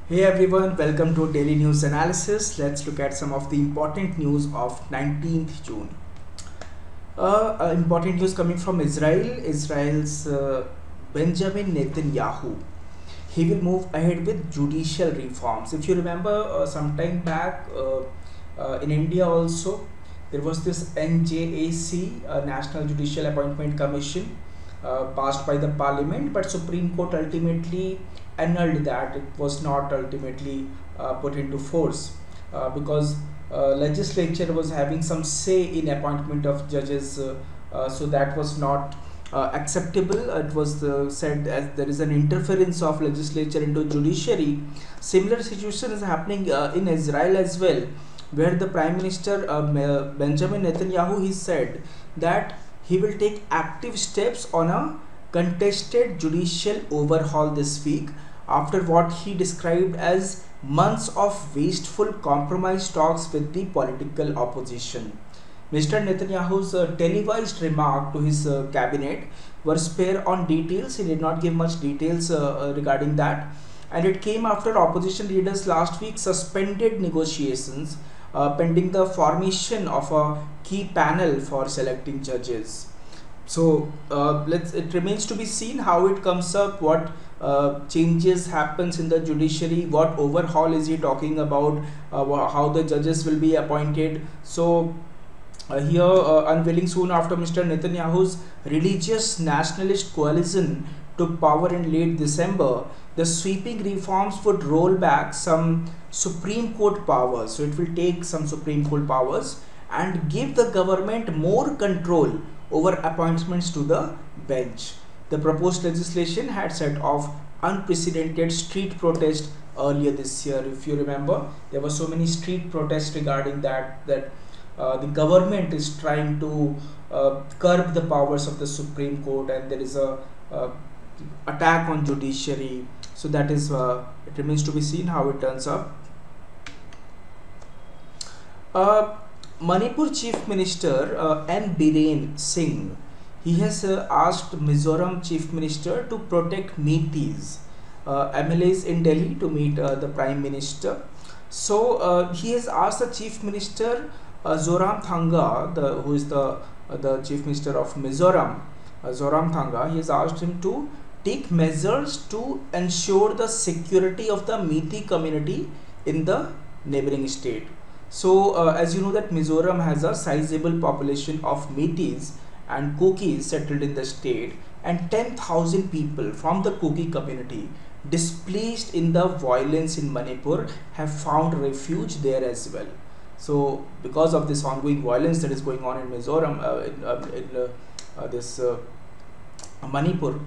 Hey everyone, welcome to Daily News Analysis. Let's look at some of the important news of 19th June. Important news coming from Israel. Israel's Benjamin Netanyahu. He will move ahead with judicial reforms. If you remember, some time back in India also, there was this NJAC, National Judicial Appointment Commission, passed by the Parliament, but Supreme Court ultimately annulled that. It was not ultimately put into force because legislature was having some say in appointment of judges, so that was not acceptable. It was said as there is an interference of legislature into judiciary. Similar situation is happening in Israel as well, where the Prime Minister Benjamin Netanyahu, he said that he will take active steps on a contested judicial overhaul this week after what he described as months of wasteful compromise talks with the political opposition. Mr. Netanyahu's televised remark to his cabinet were spare on details. He did not give much details regarding that, and it came after opposition leaders last week suspended negotiations pending the formation of a key panel for selecting judges. So it remains to be seen how it comes up, what changes happens in the judiciary, what overhaul is he talking about, how the judges will be appointed. So here, unveiling soon after Mr. Netanyahu's religious nationalist coalition took power in late December, the sweeping reforms would roll back some Supreme Court powers. So it will take some Supreme Court powers and give the government more control over appointments to the bench. The proposed legislation had set off unprecedented street protest earlier this year. If you remember, there were so many street protests regarding that the government is trying to curb the powers of the Supreme Court, and there is a attack on judiciary. So that is it remains to be seen how it turns up. Manipur Chief Minister N. Biren Singh, he has asked Mizoram Chief Minister to protect Meiteis, MLAs in Delhi, to meet the Prime Minister. So he has asked the Chief Minister Zoramthanga, who is the Chief Minister of Mizoram, Zoramthanga, he has asked him to take measures to ensure the security of the Meitei community in the neighboring state. So as you know that Mizoram has a sizable population of Meiteis and Kukis settled in the state, and 10,000 people from the Kuki community displaced in the violence in Manipur have found refuge there as well. So because of this ongoing violence that is going on in Mizoram, in Manipur,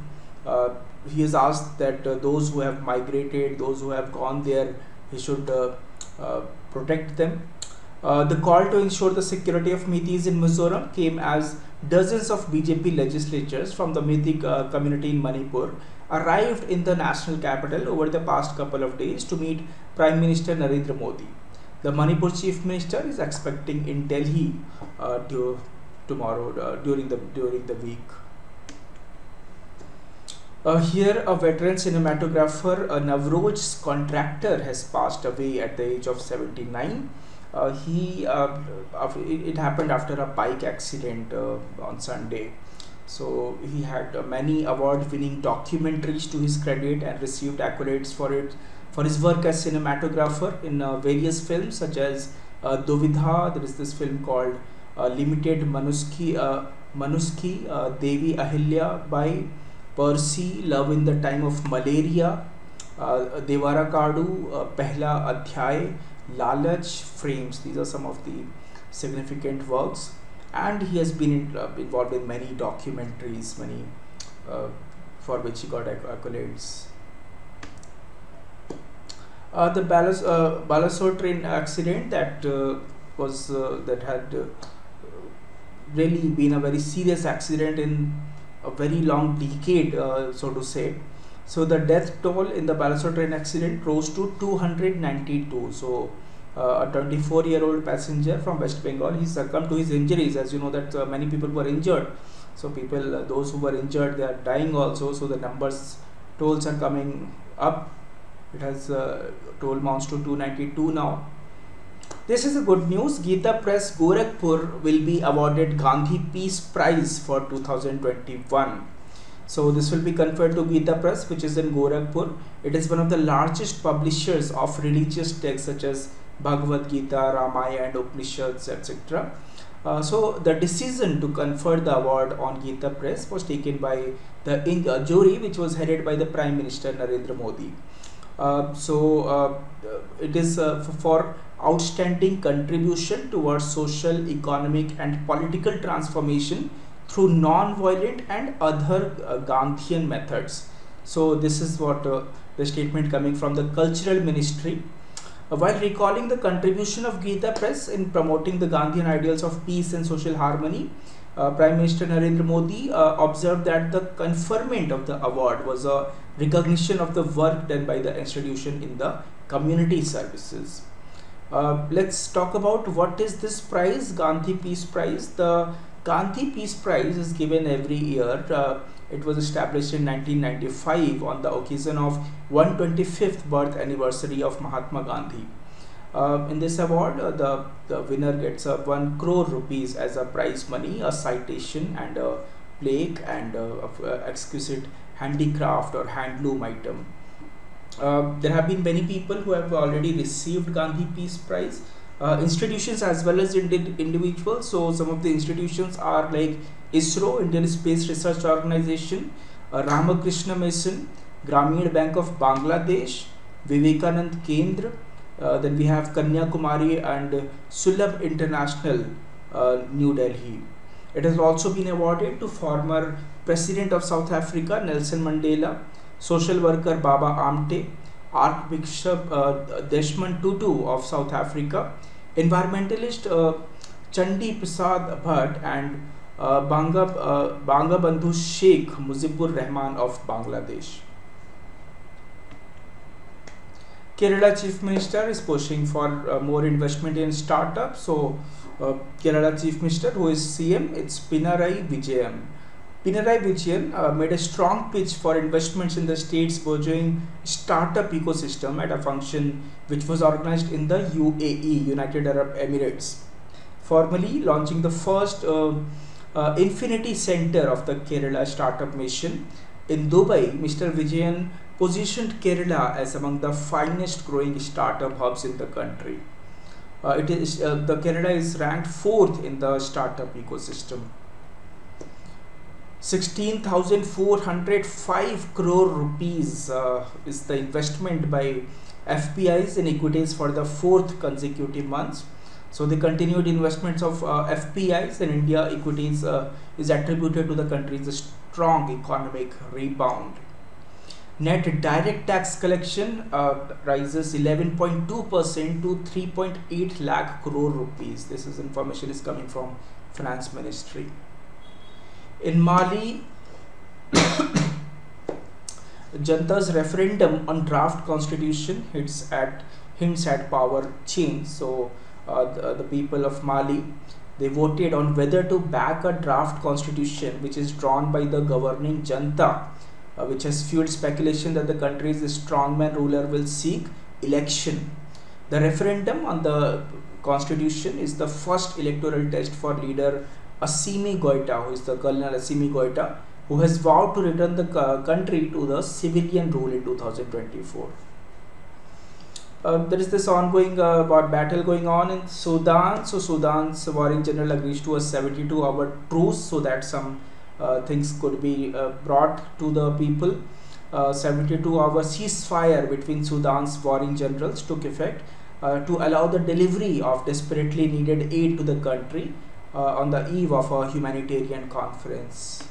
he has asked that those who have migrated, those who have gone there, he should protect them. The call to ensure the security of Meiteis in Mizoram came as dozens of BJP legislators from the Meitei community in Manipur arrived in the national capital over the past couple of days to meet Prime Minister Narendra Modi. The Manipur Chief Minister is expecting in Delhi tomorrow during the week. Here, a veteran cinematographer, Navroj's contractor, has passed away at the age of 79. It happened after a bike accident on Sunday. So he had many award-winning documentaries to his credit and received accolades for his work as cinematographer in various films such as Duvidha. There is this film called Limited Manuski, Devi Ahilya by Percy, Love in the Time of Malaria, Devara Kadu, Pehla Adhyay, Lalach, Frames. These are some of the significant works, and he has been involved in many documentaries, many for which he got accolades. The Balasore train accident that had really been a very serious accident in a very long decade, so to say. So the death toll in the Balasore train accident rose to 292. So a 24-year-old passenger from West Bengal, he succumbed to his injuries. As you know that many people were injured. So those who were injured, they are dying also. So the tolls are coming up. It has toll amounts to 292 now. This is a good news. Geeta Press Gorakhpur will be awarded Gandhi Peace Prize for 2021. So this will be conferred to Geeta Press, which is in Gorakhpur. It is one of the largest publishers of religious texts such as Bhagavad Gita, Ramayana and Upanishads, etc. So the decision to confer the award on Geeta Press was taken by the jury, which was headed by the Prime Minister Narendra Modi. It is for outstanding contribution towards social, economic and political transformation through non-violent and other Gandhian methods. So this is what the statement coming from the Cultural Ministry. While recalling the contribution of Geeta Press in promoting the Gandhian ideals of peace and social harmony, Prime Minister Narendra Modi observed that the conferment of the award was a recognition of the work done by the institution in the community services. Let's talk about what is this prize, Gandhi Peace Prize. The Gandhi Peace Prize is given every year. It was established in 1995 on the occasion of 125th birth anniversary of Mahatma Gandhi. In this award, the winner gets 1 crore rupees as a prize money, a citation and a plaque and exquisite handicraft or handloom item. There have been many people who have already received Gandhi Peace Prize, institutions as well as individuals. So some of the institutions are like ISRO, Indian Space Research Organization, Ramakrishna Mission, Grameen Bank of Bangladesh, Vivekanand Kendra, then we have Kanyakumari and Sulabh International, New Delhi. It has also been awarded to former President of South Africa Nelson Mandela, social worker Baba Amte, Archbishop Desmond Tutu of South Africa, environmentalist Chandi Prasad Bhatt and Bangabandhu Sheikh Mujibur Rahman of Bangladesh. Kerala Chief Minister is pushing for more investment in startups. So Kerala Chief Minister, who is CM, it's Pinarayi Vijayan. Pinarayi Vijayan made a strong pitch for investments in the state's burgeoning startup ecosystem at a function which was organized in the UAE, United Arab Emirates, formally launching the first Infinity Center of the Kerala Startup Mission. In Dubai, Mr. Vijayan positioned Kerala as among the finest growing startup hubs in the country. The Kerala is ranked 4th in the startup ecosystem. 16,405 crore rupees is the investment by FPIs in equities for the 4th consecutive months. So the continued investments of FPIs in India equities is attributed to the country's strong economic rebound. Net direct tax collection rises 11.2% to 3.8 lakh crore rupees. This information is coming from Finance Ministry. In Mali, Janta's referendum on draft constitution hints at power change. So the people of Mali, they voted on whether to back a draft constitution which is drawn by the governing Janta, which has fueled speculation that the country's strongman ruler will seek election. The referendum on the constitution is the first electoral test for leader Assimi Goita, who is the Colonel Assimi Goita, who has vowed to return the country to the civilian rule in 2024. There is this ongoing battle going on in Sudan. So Sudan's warring general agrees to a 72-hour truce so that some things could be brought to the people. 72-hour ceasefire between Sudan's warring generals took effect to allow the delivery of desperately needed aid to the country on the eve of a humanitarian conference.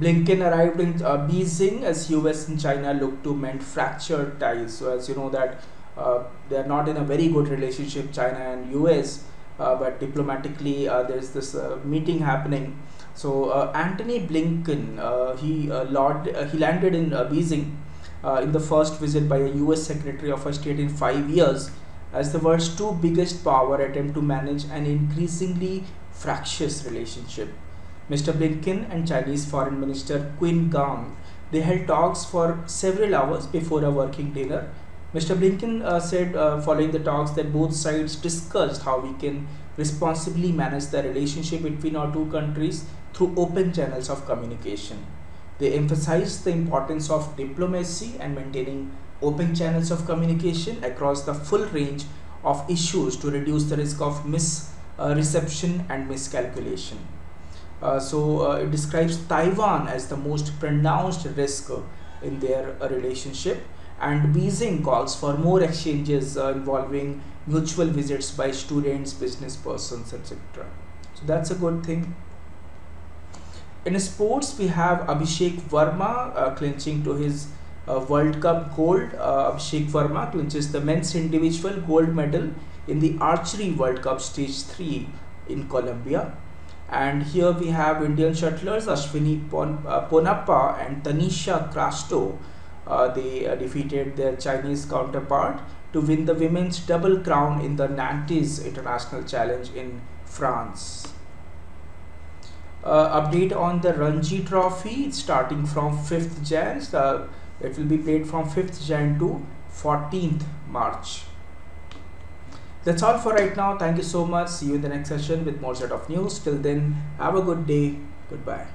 Blinken arrived in Beijing as US and China look to mend fractured ties. So as you know that they are not in a very good relationship, China and US, but diplomatically there is this meeting happening. So Antony Blinken, he landed in Beijing in the first visit by a US Secretary of State in 5 years, as the world's two biggest power attempt to manage an increasingly fractious relationship. Mr. Blinken and Chinese Foreign Minister Qin Gang They held talks for several hours before a working dinner. Mr. Blinken said following the talks that both sides discussed how we can responsibly manage the relationship between our two countries through open channels of communication. They emphasized the importance of diplomacy and maintaining open channels of communication across the full range of issues to reduce the risk of misreception and miscalculation. It describes Taiwan as the most pronounced risk in their relationship, and Beijing calls for more exchanges involving mutual visits by students, business persons, etc. So that's a good thing. In sports, we have Abhishek Verma clinching to his World Cup gold. Abhishek Verma clinches the men's individual gold medal in the Archery World Cup Stage 3 in Colombia. And here we have Indian shuttlers Ashwini Ponappa and Tanisha Crasto. They defeated their Chinese counterpart to win the women's double crown in the Nantes International Challenge in France. Update on the Ranji Trophy starting from 5th Jan. It will be played from 5th Jan to 14th March. That's all for right now. Thank you so much. See you in the next session with more set of news. Till then, have a good day. Goodbye.